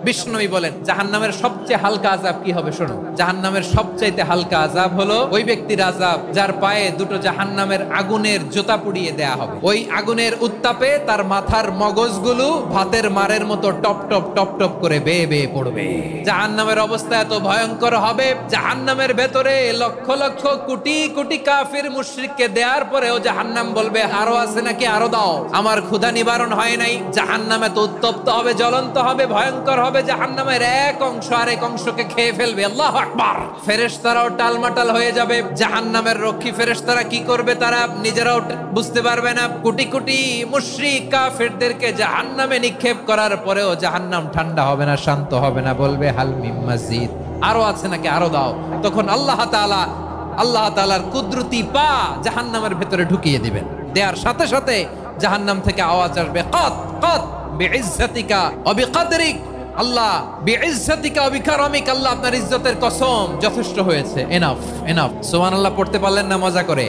বিষ্ণুনবী বলেন জাহান্নামের সবচেয়ে হালকা আযাব কি হবে শোনো। জাহান্নামের সবচাইতে হালকা আযাব হলো ওই ব্যক্তির আযাব যার পায়ে দুটো জাহান্নামের আগুনের জুতা পুড়িয়ে দেয়া হবে। ওই আগুনের উত্তাপে তার মাথার মগজগুলো ভাতের মারের মতো টপ টপ টপ টপ করে বেয়ে বেয়ে পড়বে। জাহান্নামের অবস্থা এত ভয়ঙ্কর হবে, জাহান্নামের ভেতরে লক্ষ লক্ষ কোটি কোটি কাফির মুশরিককে দেওয়ার পরেও জাহান্নাম বলবে আরো আছে নাকি, আরো দাও, আমার ক্ষুধা নিবারণ হয় নাই। জাহান্নাম এত উত্তপ্ত হবে, জ্বলন্ত হবে, ভয়ঙ্কর হবে, জাহান্নামের এক অংশ আরেক অংশকে খেয়ে ফেলবে। আল্লাহু আকবার। ফেরেশতারাও টালমাটাল হয়ে যাবে। জাহান্নামের রক্ষী ফেরেশতারা কি করবে তারা নিজেরাও বুঝতে পারবে না। কোটি কোটি মুশরিক কাফিরদেরকে জাহান্নামে নিক্ষেপ করার পরেও জাহান্নাম ঠান্ডা হবে না, শান্ত হবে না, বলবে হাল মিন মাজিদ, আরো আছে নাকি, আরো দাও। তখন আল্লাহ তাআলার কুদরতি পা জাহান্নামের ভেতরে ঢুকিয়ে দিবেন। দেওয়ার সাথে সাথে জাহান্নাম থেকে আওয়াজ আসবে কত কত বিইজ্জাতিকা ওয়া বিকদরিক, আল্লাহ বিইজ্জাতিকা ওয়া বিকারামিক, আল্লাহ আপনার ইজ্জতের কসম, যথেষ্ট হয়েছে, এনাফ এনাফ। সুবহানাল্লাহ পড়তে পারলেন না মজা করে?